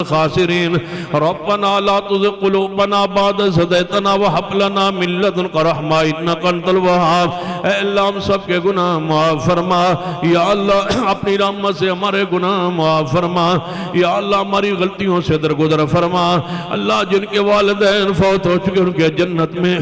خاسرین ربنا لا تزغ قلوبنا بعد إذ هديتنا وهب لنا من لدنك رحمة إنك أنت الوهاب۔ اے اللہ ہم سب کے گناہ معاف فرما، یا اللہ اپنی رحمت سے ہمارے گناہ معاف فرما، یا اللہ ہماری غلطیوں سے درگزر فرما۔ اللہ جن کے والدین فوت ہو چکے ان کے جنت میں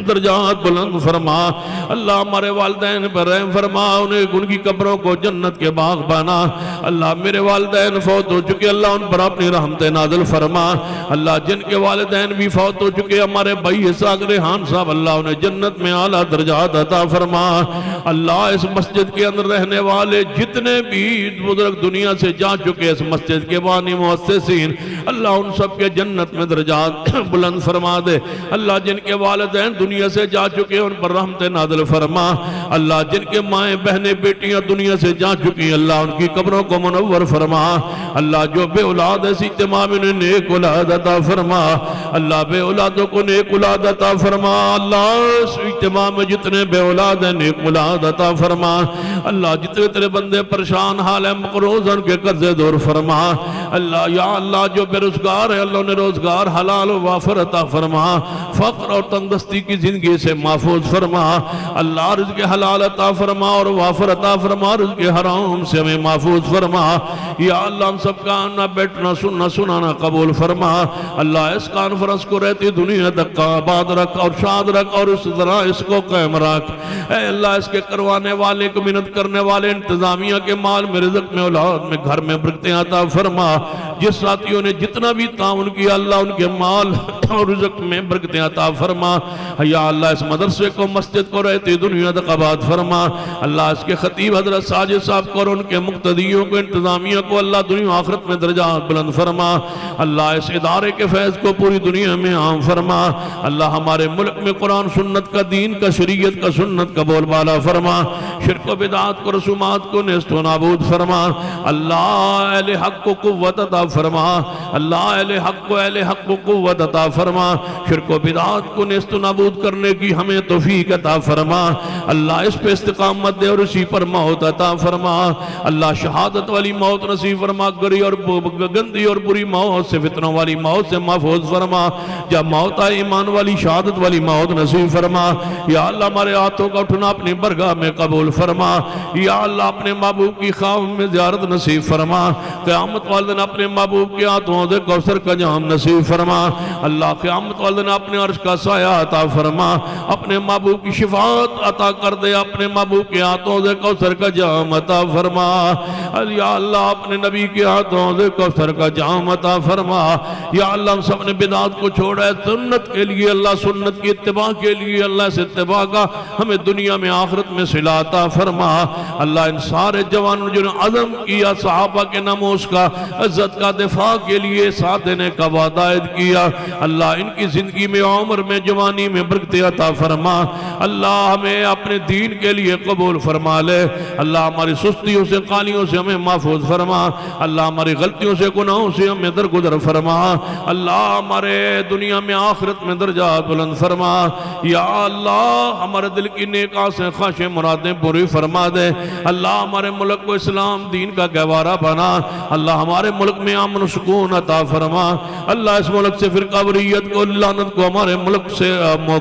درجات بلند فرما۔ اللہ ہمارے والدین پر رحم فرما، انہیں ان کی قبروں کو جنت کے باغ بنا۔ اللہ میرے والدین فوت ہو چکے، اللہ ان پر اپنی رحمت نازل فرما۔ اللہ جن کے والدین بھی فوت ہو چکے، ہمارے بھائی اسحاق ریحان صاحب، اللہ انہیں جنت میں اعلیٰ درجات عطا فرما۔ اللہ اس مسجد کے اندر رہنے والے جتنے بھی بزرگ دنیا سے جا چکے، اس مسجد کے بانی مؤسسین، اللہ ان سب کے جنت میں درجات بلند فرما دے۔ اللہ جن کے والدین دنیا سے جا چکے ان پر رحمت نازل فرما۔ اللہ جن کے مائیں بہنیں بیٹیاں دنیا سے جا چکی، اللہ ان کی قبروں کو منور فرما۔ اللہ جو بے اولاد ایسی تمام انہیں نیک اولاد عطا فرما۔ اللہ بے اولادوں کو نیک اولاد عطا فرما۔ اللہ اس اجتماع میں جتنے بے اولاد ہیں نیک اولاد عطا فرما۔ اللہ جتنے تیرے بندے پریشان حال ہیں مقروض ان کے قرضے دور فرما۔ اللہ یا اللہ جو بے روزگار ہے اللہ انہیں روزگار حلال و وافر عطا فرما۔ فقر اور تنگدستی کی زندگی سے محفوظ فرما۔ اللہ رزق حلال عطا فرما اور وافر عطا فرما، رزق حرام سے ہمیں محفوظ فرما۔ یا اللہ ہم سب کا آنا بیٹھنا سننا سنانا قبول فرما۔ اللہ اس کانفرنس کو رہتی دنیا تک آباد رکھ اور شاد رکھ اور اس طرح اس کو قائم رکھ۔ اے اللہ اس کے کروانے والے کو محنت کرنے والے انتظامیہ کے مال میں رزق میں اولاد میں گھر میں برکتیں عطا فرما۔ جس ساتھیوں نے جتنا بھی تعاون کیا اللہ ان کے مال اور رزق میں برکتیں عطا فرما۔ یا اللہ اس مدرسے کو مسجد کو رہتی دنیا تک آباد فرما۔ اللہ اس کے خطیب حضرت ساجد صاحب کو اور ان کے مقتدیوں کو انتظامیہ کو اللہ دنیا آخرت میں درجات بلند فرما۔ اللہ اس ادارے کے فیض کو پوری دنیا میں عام فرما۔ اللہ ہمارے ملک میں قرآن سنت کا دین کا شریعت کا سنت کا بول بالا فرما۔ شرک و بدعات کو رسومات کو نیست و نابود فرما۔ اللہ اہل حق کو قوت عطا فرما۔ اللہ اہل حق کو قوت عطا فرما۔ شرک و بدعات کو نیست و نابود کرنے کی ہمیں توفیق عطا فرما۔ اللہ اس پہ استقامت دے اور اسی پر موت عطا فرما۔ اللہ شہادت والی موت نصیب فرما، گری اور گندی اور بری موت سے فتنوں والی موت سے محفوظ فرما۔ جب موت آئے ایمان والی شہادت والی موت نصیب فرما۔ یا اللہ ہمارے ہاتھوں کا اٹھنا اپنی برگاہ میں قبول فرما۔ یا اللہ اپنے محبوب کی خواہ میں زیارت نصیب فرما۔ قیامت والے دن اپنے محبوب کے ہاتھوں سے کوثر کا جام نصیب فرما۔ اللہ قیامت والے دن اپنے عرش کا سایہ عطا فرما۔ اپنے محبوب کی شفاعت عطا کر دے، اپنے محبوب کے ہاتھوں سے کوثر کا جام عطا فرما۔ یا اللہ اپنے نبی کے ہاتھوں سے کوثر کا جام عطا فرما۔ یا اللہ ہم سب نے بدعات کو چھوڑا ہے سنت کے لیے، اللہ سنت کی اتباع کے لیے، اللہ اس اتباع کا ہمیں دنیا میں آخرت میں صلہ عطا فرما۔ اللہ ان سارے جوانوں جنہوں نے عزم کیا صحابہ کے ناموس کا عزت کا دفاع کے لیے ساتھ دینے کا وعدہ کیا، اللہ ان کی زندگی میں عمر میں جوانی میں برکت عطا فرما۔ اللہ ہمیں اپنے دین کے لیے قبول فرما لے۔ اللہ ہماری سستیوں سے قالیوں سے ہمیں محفوظ فرما۔ اللہ ہماری غلطیوں سے گناہوں سے ہمیں درگزر فرما۔ اللہ ہمارے دنیا میں آخرت میں درجات بلند فرما۔ یا اللہ ہمارے دل کی نیک آسیں خواہشیں مرادیں پوری فرما دے۔ اللہ ہمارے ملک کو اسلام دین کا گہوارہ بنا۔ اللہ ہمارے ملک میں امن و سکون عطا فرما۔ اللہ اس ملک سے فرقہ واریت کو لعنت کو ہمارے ملک سے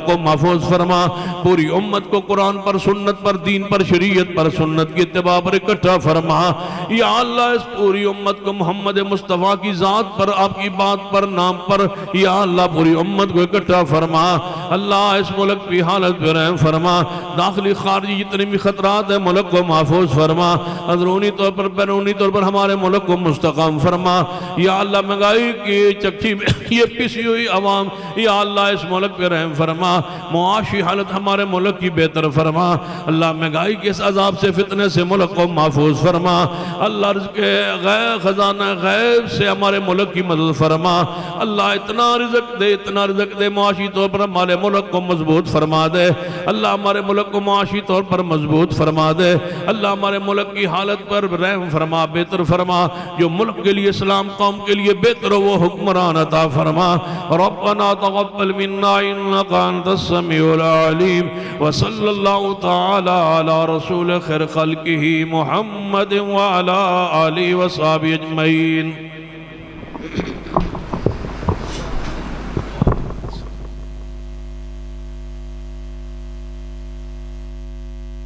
کو محفوظ فرما۔ پوری امت کو قرآن پر سنت پر دین پر شریعت پر سنت کی اتباع پر اکٹھا فرما۔ یا اللہ اس پوری امت کو محمد مصطفیٰ کی ذات پر آپ کی بات پر نام پر یا اللہ پوری امت کو اکٹھا فرما۔ اللہ اس ملک کی حالت پر رحم فرما۔ داخلی خارجی جتنے بھی خطرات ہیں ملک کو محفوظ فرما۔ اندرونی طور پر بیرونی طور پر ہمارے ملک کو مستقام فرما۔ یا اللہ مہنگائی کی چکی میں یہ پسی ہوئی عوام یا اللہ اس ملک پہ رحم فرما۔ معاشی حالت ہمارے ملک کی بہتر فرما۔ اللہ مہنگائی کے اس عذاب سے فتنے سے ملک کو محفوظ فرما۔ اللہ رزق غیب خزانہ غیب سے ہمارے ملک کی مدد فرما۔ اللہ اتنا رزق دے معاشی طور پر ہمارے ملک کو مضبوط فرما دے۔ اللہ ہمارے ملک کو معاشی طور پر مضبوط فرما دے۔ اللہ ہمارے ملک کی حالت پر رحم فرما، بہتر فرما۔ جو ملک کے لیے اسلام قوم کے لیے بہتر ہو وہ حکمران عطا فرما۔ ربنا تقبل منا انك انت السميع العليم وصلى الله تعالى على رسول خير خلقه محمد وعلى آله وصحبه اجمعين۔